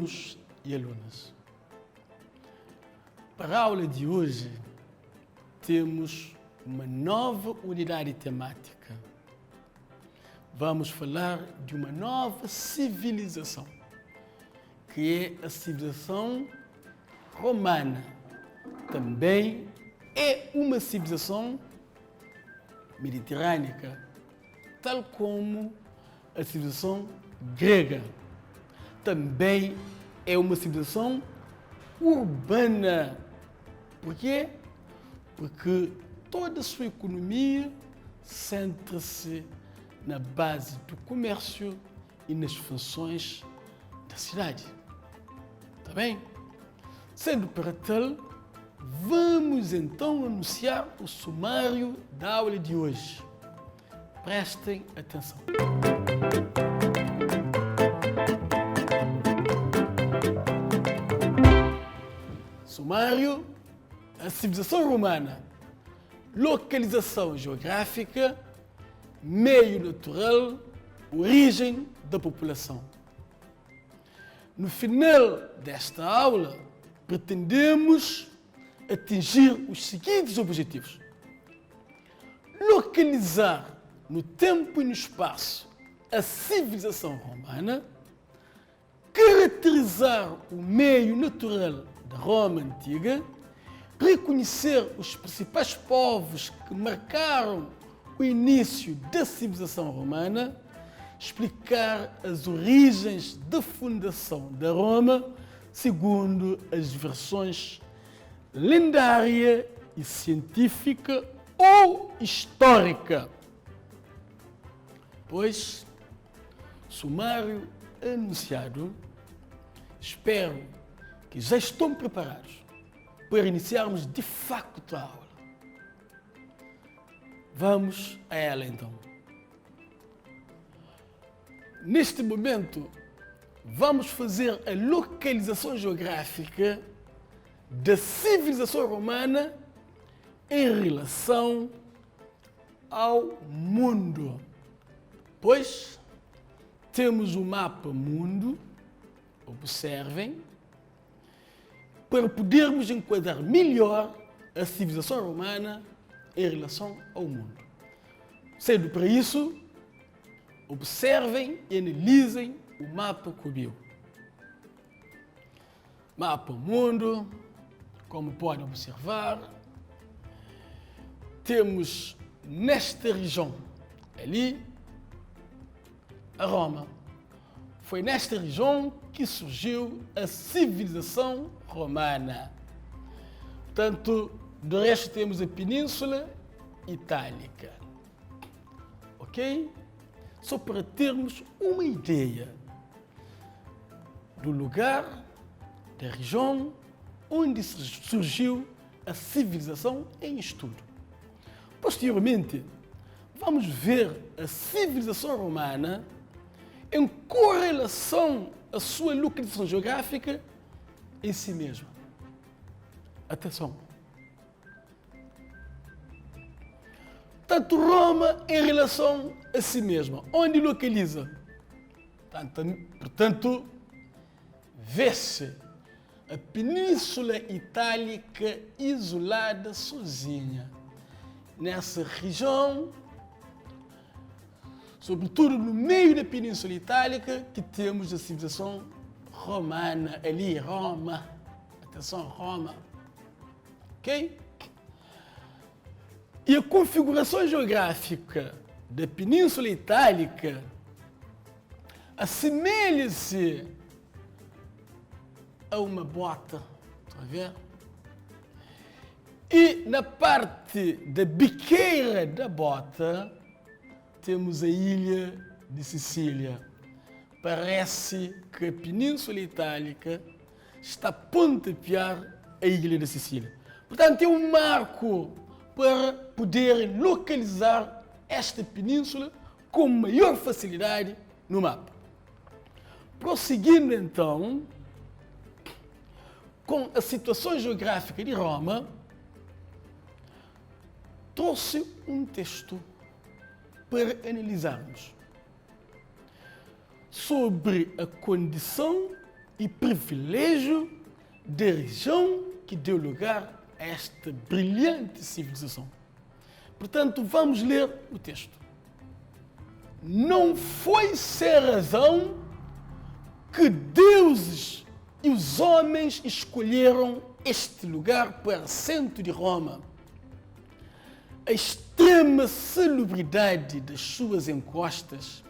alunos e alunas. Para a aula de hoje, temos uma nova unidade temática. Vamos falar de uma nova civilização, que é a civilização romana. Também é uma civilização mediterrânica, tal como a civilização grega. Também é uma civilização urbana. Por quê? Porque toda a sua economia centra-se na base do comércio e nas funções da cidade. Está bem? Sendo para tal, vamos então anunciar o sumário da aula de hoje. Prestem atenção. Sumário: a civilização romana, localização geográfica, meio natural, origem da população. No final desta aula, pretendemos atingir os seguintes objetivos: localizar no tempo e no espaço a civilização romana, caracterizar o meio natural da Roma antiga, reconhecer os principais povos que marcaram o início da civilização romana, explicar as origens da fundação da Roma segundo as versões lendária e científica ou histórica. Pois, sumário anunciado, espero que já estão preparados para iniciarmos de facto a aula. Vamos a ela então. Neste momento, vamos fazer a localização geográfica da civilização romana em relação ao mundo. Pois temos o mapa mundo, observem, para podermos enquadrar melhor a civilização romana em relação ao mundo. Sendo para isso, observem e analisem o mapa comigo. Mapa mundo, como podem observar, temos nesta região ali a Roma. Foi nesta região que surgiu a civilização romana. Portanto, do resto temos a Península Itálica. Ok? Só para termos uma ideia do lugar, da região onde surgiu a civilização em estudo. Posteriormente, vamos ver a civilização romana em correlação à sua localização geográfica em si mesma. Atenção! Tanto Roma em relação a si mesma, onde localiza? Portanto, vê-se a Península Itálica isolada sozinha. Nessa região, sobretudo no meio da Península Itálica, que temos a civilização romana, ali, Roma. Atenção, Roma. Ok? E a configuração geográfica da Península Itálica assemelha-se a uma bota. Está a ver? E na parte da biqueira da bota, temos a ilha de Sicília. Parece que a Península Itálica está a pontapear a ilha de Sicília. Portanto, é um marco para poder localizar esta península com maior facilidade no mapa. Prosseguindo então com a situação geográfica de Roma, trouxe um texto para analisarmos sobre a condição e privilégio da região que deu lugar a esta brilhante civilização. Portanto, vamos ler o texto. Não foi sem razão que deuses e os homens escolheram este lugar para centro de Roma. A extrema celebridade das suas encostas,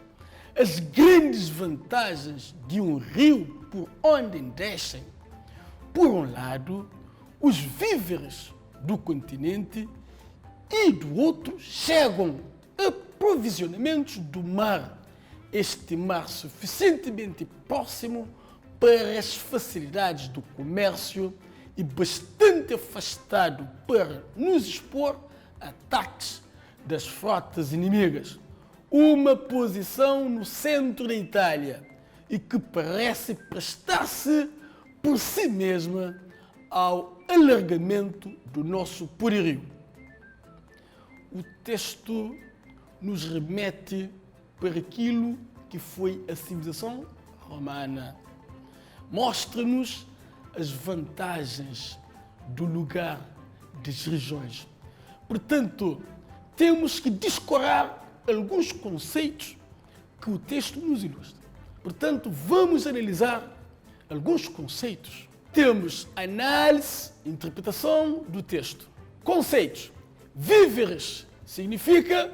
as grandes vantagens de um rio por onde descem, por um lado, os víveres do continente e do outro chegam aprovisionamentos do mar, este mar suficientemente próximo para as facilidades do comércio e bastante afastado para nos expor a ataques das frotas inimigas. Uma posição no centro da Itália e que parece prestar-se por si mesma ao alargamento do nosso poderio. O texto nos remete para aquilo que foi a civilização romana. Mostra-nos as vantagens do lugar das regiões. Portanto, temos que discorrer alguns conceitos que o texto nos ilustra. Portanto, vamos analisar alguns conceitos. Temos análise, interpretação do texto. Conceitos. Víveres significa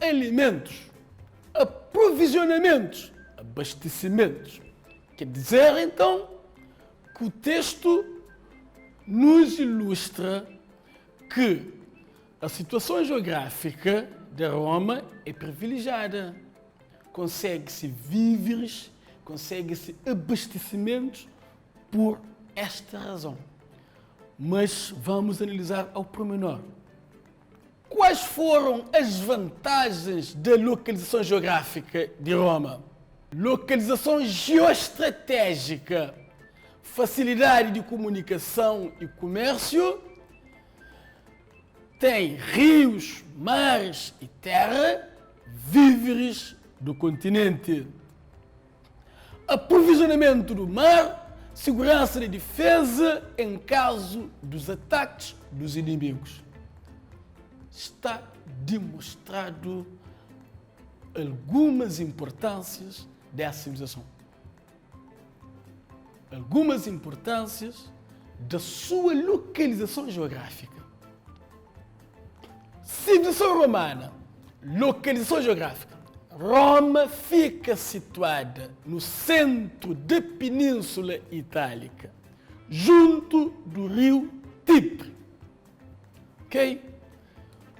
alimentos, aprovisionamentos, abastecimentos. Quer dizer, então, que o texto nos ilustra que a situação geográfica de Roma é privilegiada. Consegue-se víveres, consegue-se abastecimentos por esta razão. Mas vamos analisar ao pormenor. Quais foram as vantagens da localização geográfica de Roma? Localização geoestratégica, facilidade de comunicação e comércio, tem rios, mares e terra, víveres do continente. Aprovisionamento do mar, segurança e defesa em caso dos ataques dos inimigos. Está demonstrado algumas importâncias dessa civilização. Algumas importâncias da sua localização geográfica. Civilização romana, localização geográfica. Roma fica situada no centro da Península Itálica, junto do rio Tibre. Ok?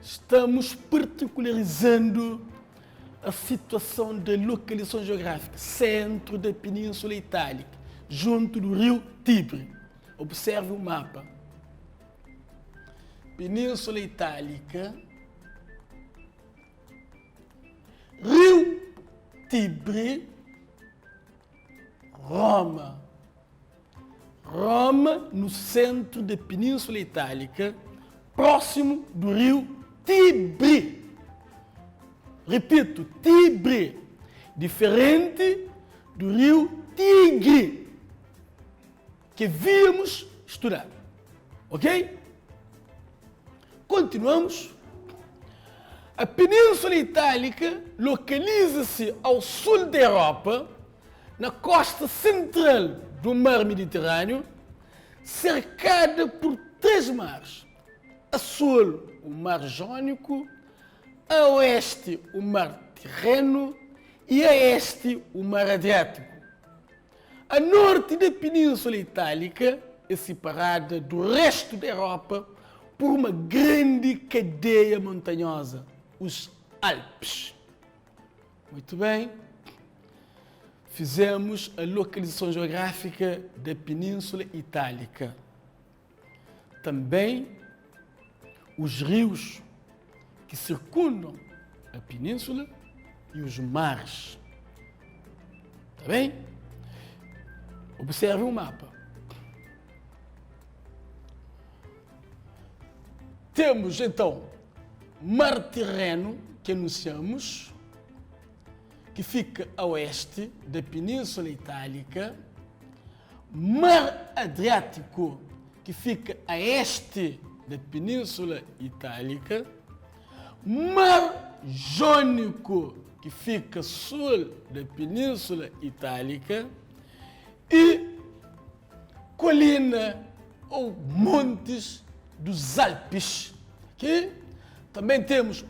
Estamos particularizando a situação da localização geográfica, centro da Península Itálica, junto do rio Tibre. Observe o mapa. Península Itálica, rio Tibre, Roma. Roma, no centro da Península Itálica, próximo do rio Tibre. Repito, Tibre, diferente do rio Tigre, que víamos estudar. Ok? Continuamos. A Península Itálica localiza-se ao sul da Europa, na costa central do Mar Mediterrâneo, cercada por 3 mares. A sul, o Mar Jônico, a oeste, o Mar Tirreno e a este, o Mar Adriático. A norte da Península Itálica é separada do resto da Europa por uma grande cadeia montanhosa, os Alpes. Muito bem. Fizemos a localização geográfica da Península Itálica. Também os rios que circundam a península e os mares. Está bem? Observe o mapa. Temos, então, Mar Tirreno, que anunciamos, que fica a oeste da Península Itálica, Mar Adriático, que fica a este da Península Itálica, Mar Jônico, que fica a sul da Península Itálica, e colina ou montes dos Alpes, que também temos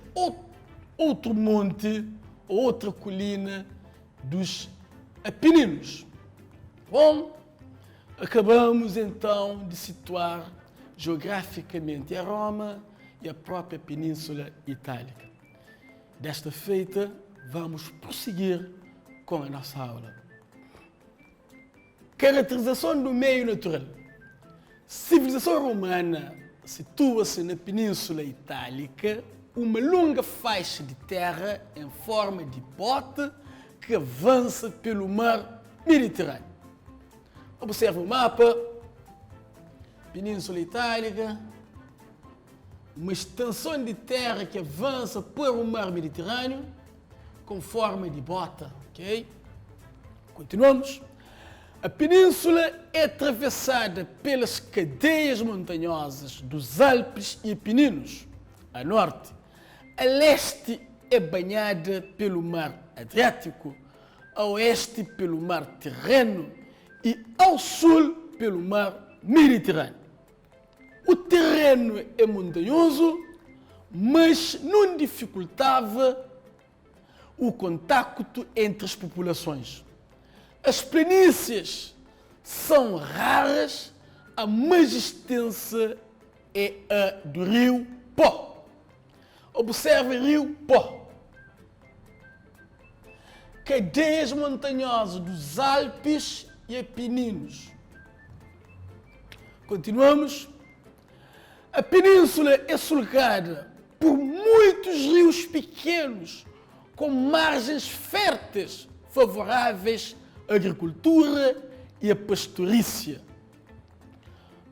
outro monte, outra colina dos Apeninos. Bom, acabamos então de situar geograficamente a Roma e a própria Península Itálica. Desta feita, vamos prosseguir com a nossa aula. Caracterização do meio natural. Civilização romana situa-se na Península Itálica, uma longa faixa de terra em forma de bote que avança pelo mar Mediterrâneo. Observe o mapa. Península Itálica, uma extensão de terra que avança por o mar Mediterrâneo com forma de bota, ok? Continuamos. A península é atravessada pelas cadeias montanhosas dos Alpes e Apeninos, a norte. A leste é banhada pelo mar Adriático, a oeste pelo mar Tirreno e ao sul pelo mar Mediterrâneo. O terreno é montanhoso, mas não dificultava o contacto entre as populações. As planícies são raras, a mais extensa é a do rio Pó. Observe o rio Pó. Cadeias montanhosas dos Alpes e Apeninos. Continuamos. A península é sulcada por muitos rios pequenos, com margens férteis, favoráveis à agricultura e à pastorícia.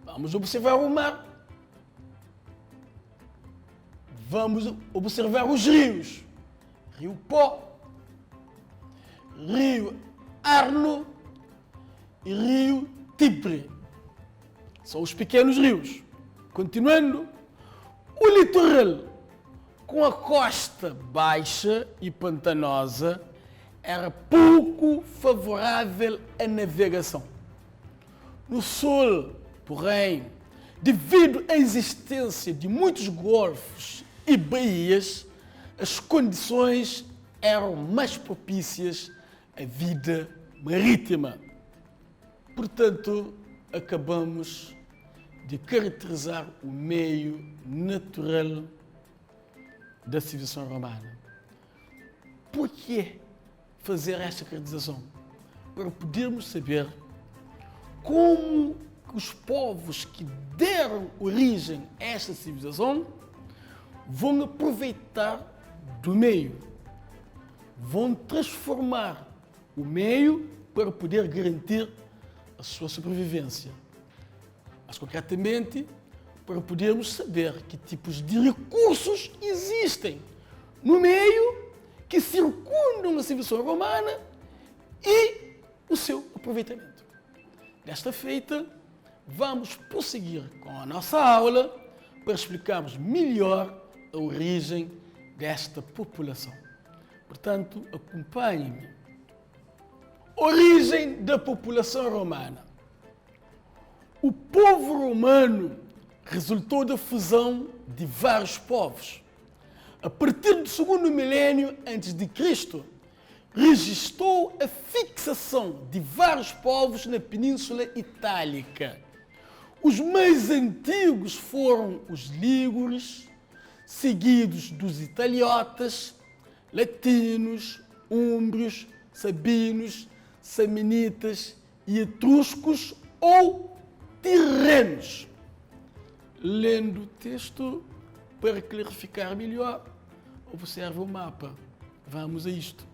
Vamos observar o mar. Vamos observar os rios. Rio Pó, Rio Arno e Rio Tibre. São os pequenos rios. Continuando, o litoral, com a costa baixa e pantanosa, era pouco favorável à navegação. No sul, porém, devido à existência de muitos golfos e baías, as condições eram mais propícias à vida marítima. Portanto, acabamos de caracterizar o meio natural da civilização romana. Por que fazer esta caracterização? Para podermos saber como os povos que deram origem a esta civilização vão aproveitar do meio, vão transformar o meio para poder garantir a sua sobrevivência. Mas, concretamente, para podermos saber que tipos de recursos existem no meio que circundam a civilização romana e o seu aproveitamento. Desta feita, vamos prosseguir com a nossa aula para explicarmos melhor a origem desta população. Portanto, acompanhe-me. Origem da população romana. O povo romano resultou da fusão de vários povos. A partir do segundo milénio a.C., registrou a fixação de vários povos na Península Itálica. Os mais antigos foram os lígures, seguidos dos italiotas, latinos, úmbrios, sabinos, samnitas e etruscos ou tirrenos. Lendo o texto, para clarificar melhor, observe o mapa. Vamos a isto.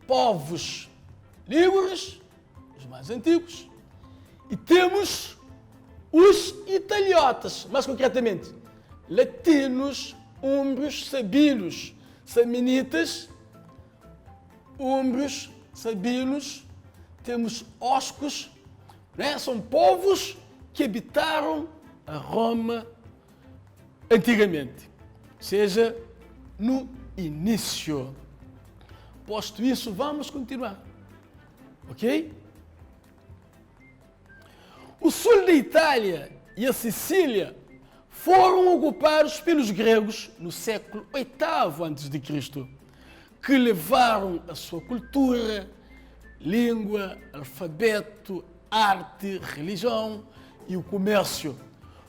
Povos lígures, os mais antigos, e temos os italiotas, mais concretamente, latinos, úmbrios, sabinos, samnitas, úmbrios, sabinos, temos oscos, né? São povos que habitaram a Roma antigamente, ou seja, no início. Posto isso, vamos continuar, ok? O sul da Itália e a Sicília foram ocupados pelos gregos no século VIII a.C., que levaram a sua cultura, língua, alfabeto, arte, religião e o comércio.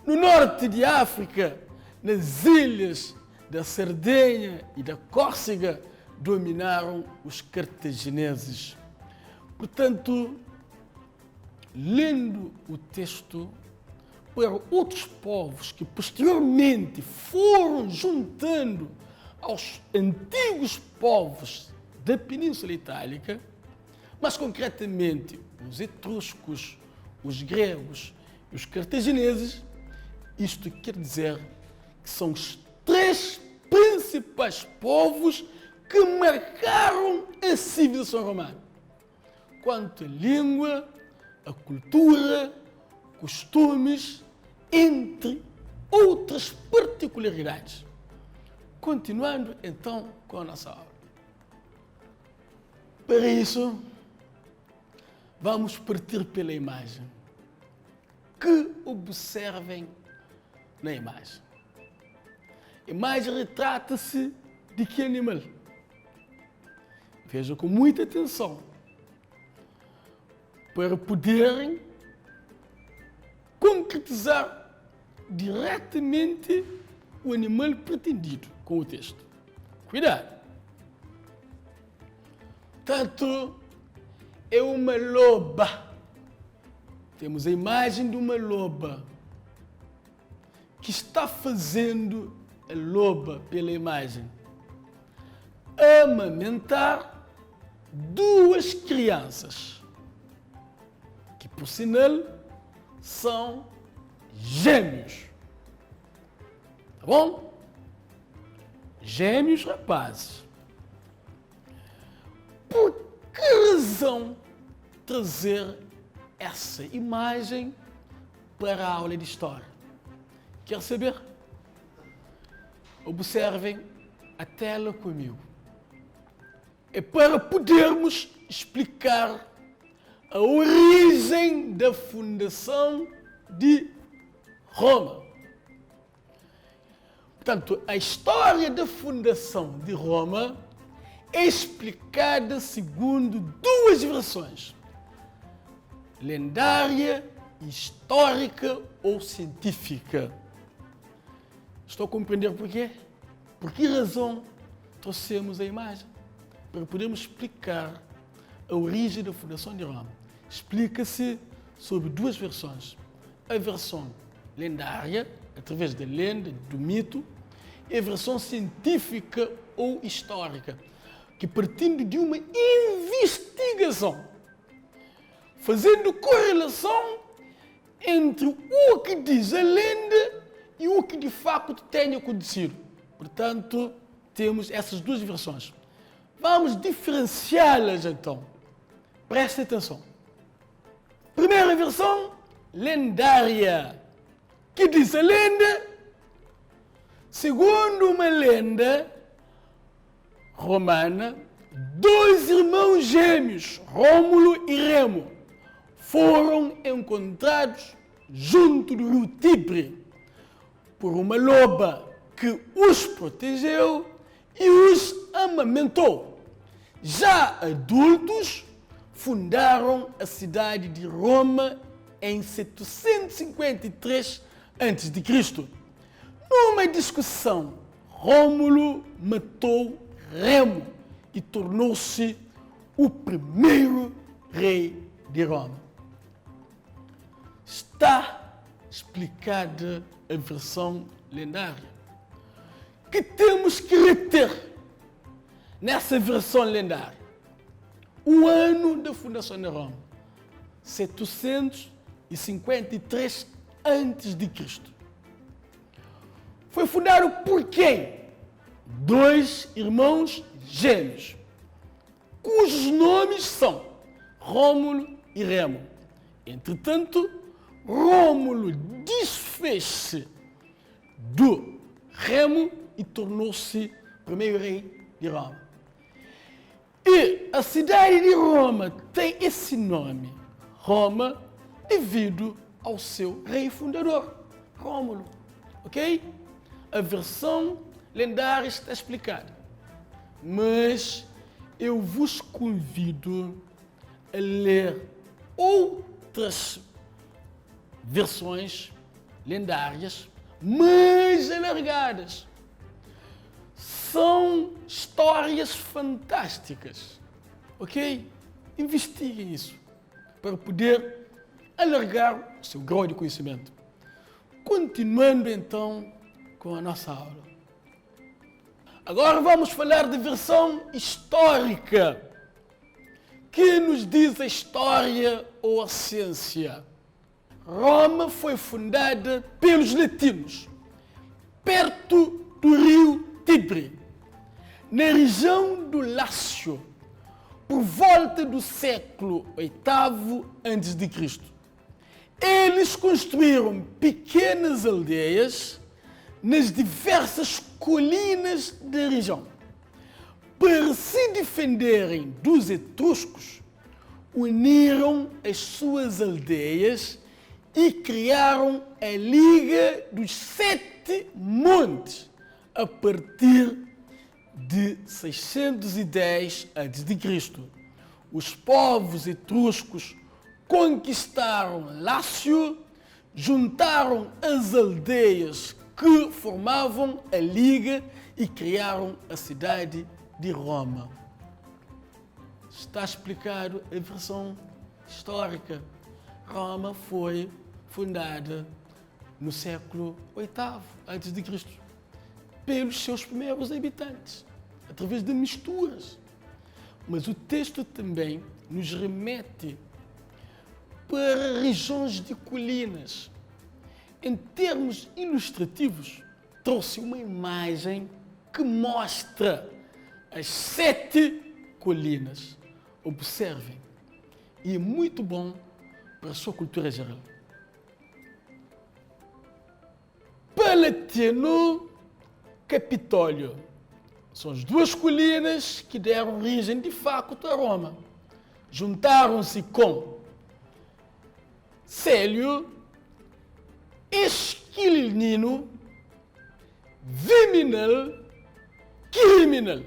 No norte de África, nas ilhas da Sardenha e da Córcega, dominaram os cartagineses. Portanto, lendo o texto, eram outros povos que posteriormente foram juntando aos antigos povos da Península Itálica, mas concretamente os etruscos, os gregos e os cartagineses. Isto quer dizer que são os três principais povos que marcaram a civilização romana, quanto à língua, a cultura, costumes, entre outras particularidades. Continuando então com a nossa aula. Para isso, vamos partir pela imagem. Que observem na imagem. A imagem retrata-se de que animal? Vejam com muita atenção, para poderem concretizar diretamente o animal pretendido com o texto. Cuidado! Tanto é uma loba. Temos a imagem de uma loba que está fazendo a loba pela imagem amamentar duas crianças, que por sinal são gêmeos. Tá bom? Gêmeos rapazes. Por que razão trazer essa imagem para a aula de história? Quer saber? Observem a tela comigo. É para podermos explicar a origem da fundação de Roma. Portanto, a história da fundação de Roma é explicada segundo duas versões: lendária, histórica ou científica. Estou a compreender por quê? Por que razão trouxemos a imagem? Para podermos explicar a origem da fundação de Roma. Explica-se sobre duas versões. A versão lendária, através da lenda, do mito, e a versão científica ou histórica, que partindo de uma investigação, fazendo correlação entre o que diz a lenda e o que de facto tem acontecido. Portanto, temos essas duas versões. Vamos diferenciá-las então. Preste atenção. Primeira versão, lendária, que diz a lenda: segundo uma lenda romana, dois irmãos gêmeos, Rômulo e Remo, foram encontrados junto do rio Tibre por uma loba que os protegeu e os amamentou. Já adultos, fundaram a cidade de Roma em 753 a.C. Numa discussão, Rômulo matou Remo e tornou-se o primeiro rei de Roma. Está explicada a versão lendária. Que temos que reter nessa versão lendária? O ano da fundação de Roma, 753 a.C. Foi fundado por quem? Dois irmãos gêmeos, cujos nomes são Rômulo e Remo. Entretanto, Rômulo desfez-se do Remo e tornou-se primeiro rei de Roma. E a cidade de Roma tem esse nome, Roma, devido ao seu rei fundador, Rômulo. Ok? A versão lendária está explicada. Mas eu vos convido a ler outras versões lendárias, mais alargadas. São histórias fantásticas, ok? Investiguem isso para poder alargar o seu grau de conhecimento. Continuando então com a nossa aula. Agora vamos falar de versão histórica, que nos diz a história ou a ciência. Roma foi fundada pelos latinos, perto do rio Tibre, na região do Lácio, por volta do século VIII a.C. Eles construíram pequenas aldeias nas diversas colinas da região. Para se defenderem dos etruscos, uniram as suas aldeias e criaram a Liga dos Sete Montes a partir de 610 a.C. Os povos etruscos conquistaram Lácio, juntaram as aldeias que formavam a Liga e criaram a cidade de Roma. Está explicado a versão histórica. Roma foi fundada no século VIII a.C. pelos seus primeiros habitantes, através de misturas. Mas o texto também nos remete para regiões de colinas. Em termos ilustrativos, trouxe uma imagem que mostra as 7 colinas. Observem. E é muito bom para a sua cultura geral. Palatino, Capitólio. São as 2 colinas que deram origem de facto a Roma. Juntaram-se com Célio, Esquilinino, Viminal, Criminal.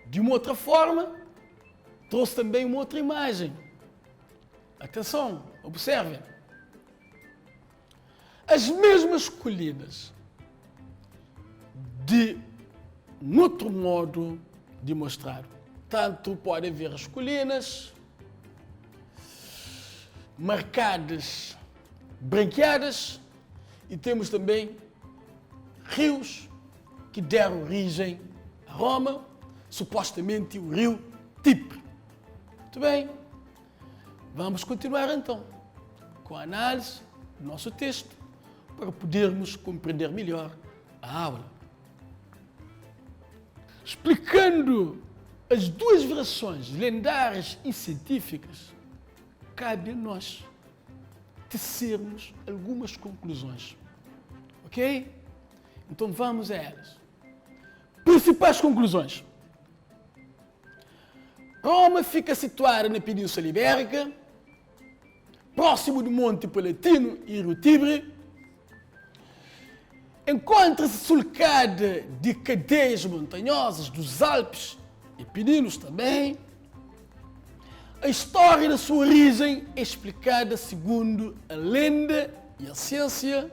De uma outra forma, trouxe também uma outra imagem. Atenção, observem. As mesmas colinas, de um outro modo de mostrar. Tanto pode ver as colinas marcadas, branqueadas, e temos também rios que deram origem a Roma, supostamente o rio Tibre. Muito bem, vamos continuar então com a análise do nosso texto para podermos compreender melhor a aula. Explicando as 2 versões lendárias e científicas, cabe a nós tecermos algumas conclusões. Ok? Então vamos a elas. Principais conclusões. Roma fica situada na Península Ibérica, próximo do Monte Palatino e rio Tibre. Encontra-se sulcada de cadeias montanhosas dos Alpes e Pininos também. A história da sua origem é explicada segundo a lenda e a ciência.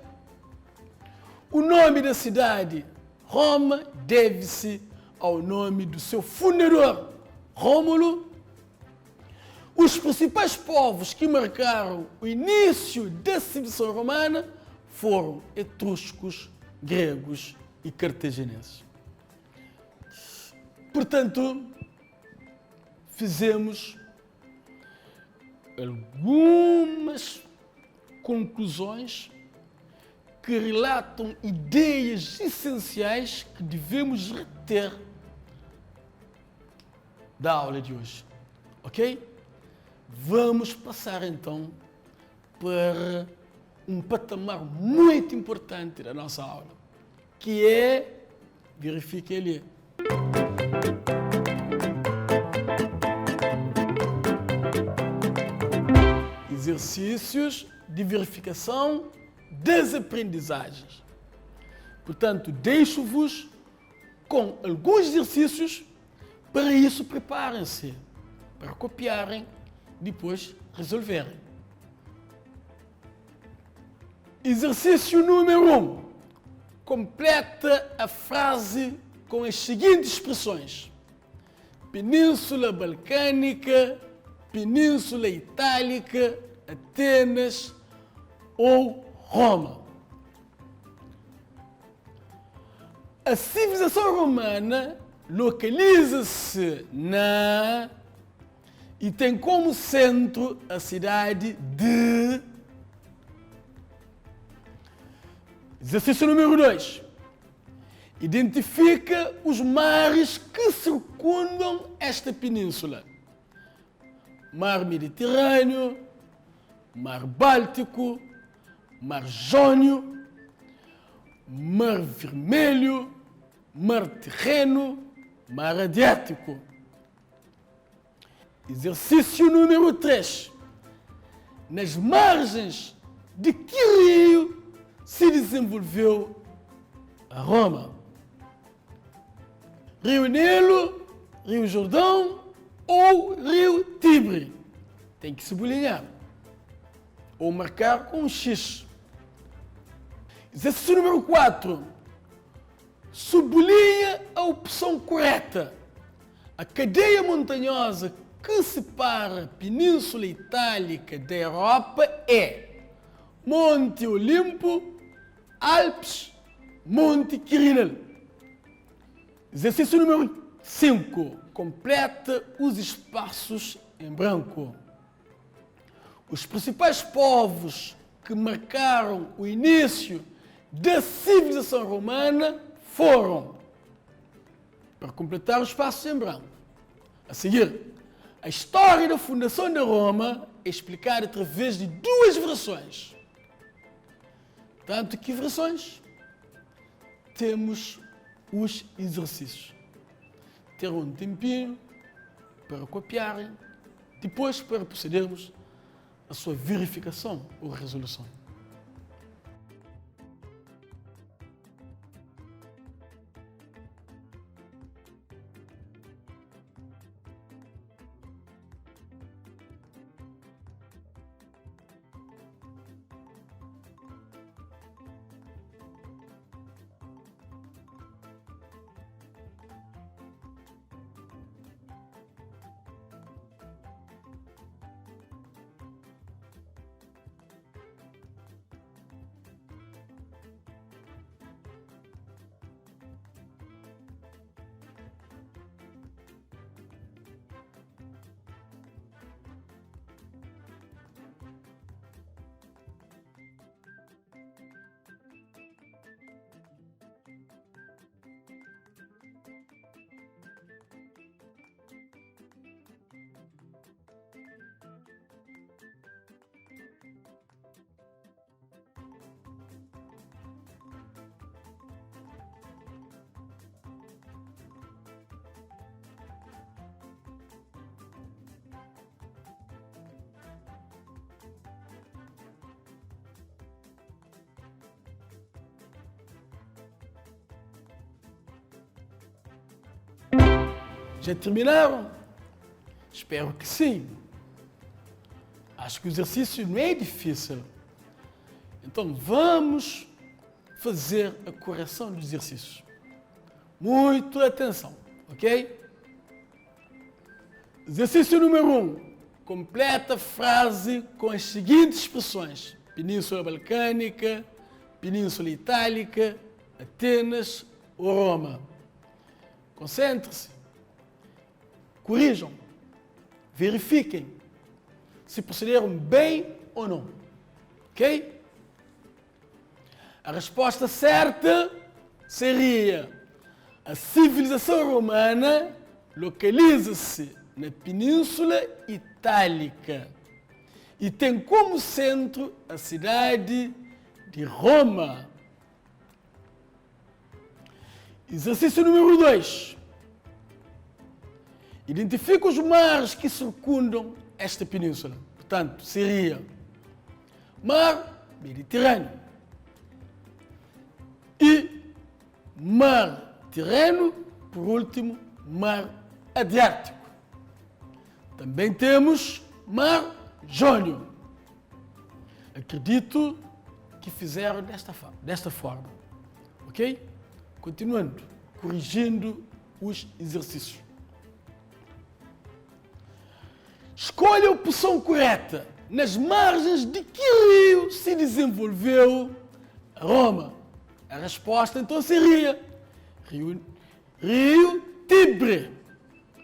O nome da cidade, Roma, deve-se ao nome do seu fundador, Rômulo. Os principais povos que marcaram o início da civilização romana foram etruscos, gregos e cartagineses. Portanto, fizemos algumas conclusões que relatam ideias essenciais que devemos reter da aula de hoje. Ok? Vamos passar então para um patamar muito importante da nossa aula, que é, verifique ali, exercícios de verificação das aprendizagens. Portanto, deixo-vos com alguns exercícios. Para isso, preparem-se para copiarem, depois resolverem. Exercício número 1. Completa a frase com as seguintes expressões: Península Balcânica, Península Itálica, Atenas ou Roma. A civilização romana localiza-se na e tem como centro a cidade de... Exercício número 2. Identifica os mares que circundam esta península. Mar Mediterrâneo, Mar Báltico, Mar Jônio, Mar Vermelho, Mar Tirreno, Mar Adriático. Exercício número 3. Nas margens de que rio se desenvolveu a Roma? Rio Nilo, Rio Jordão ou Rio Tibre? Tem que sublinhar ou marcar com um X. Exercício número 4. Sublinha a opção correta. A cadeia montanhosa que separa a Península Itálica da Europa é Monte Olimpo, Alpes, Monte Quirinal. Exercício número 5. Completa os espaços em branco. Os principais povos que marcaram o início da civilização romana foram, para completar os espaços em branco, a seguir, a história da fundação de Roma é explicada através de 2 versões. Tanto que versões? Temos os exercícios. Terão um tempinho para copiarem, depois para procedermos à sua verificação ou resolução. Já terminaram? Espero que sim. Acho que o exercício não é difícil. Então vamos fazer a correção dos exercícios. Muito atenção, ok? Exercício número 1. Completa a frase com as seguintes expressões: Península Balcânica, Península Itálica, Atenas ou Roma. Concentre-se. Corrijam, verifiquem se procederam bem ou não, ok? A resposta certa seria: a civilização romana localiza-se na Península Itálica e tem como centro a cidade de Roma. Exercício número 2. Identifica os mares que circundam esta península. Portanto, seria Mar Mediterrâneo e Mar Tirreno, por último, Mar Adriático. Também temos Mar Jônio. Acredito que fizeram desta forma. Ok? Continuando, corrigindo os exercícios. Escolha a opção correta. Nas margens de que rio se desenvolveu Roma? A resposta então seria Rio Tibre.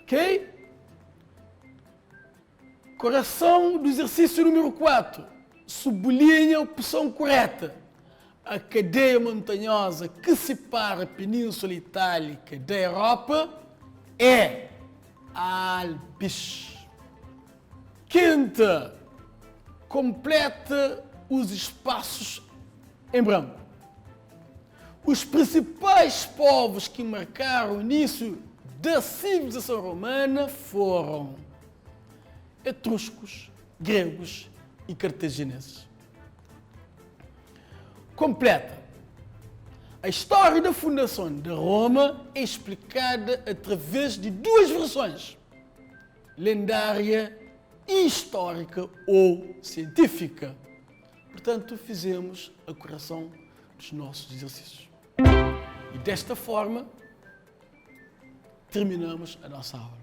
Ok? Correção do exercício número 4. Sublinha a opção correta. A cadeia montanhosa que separa a Península Itálica da Europa é Alpes. Quinta, completa os espaços em branco. Os principais povos que marcaram o início da civilização romana foram etruscos, gregos e cartagineses. Completa. A história da fundação de Roma é explicada através de duas versões: lendária e histórica ou científica. Portanto, fizemos a correção dos nossos exercícios. E desta forma, terminamos a nossa aula.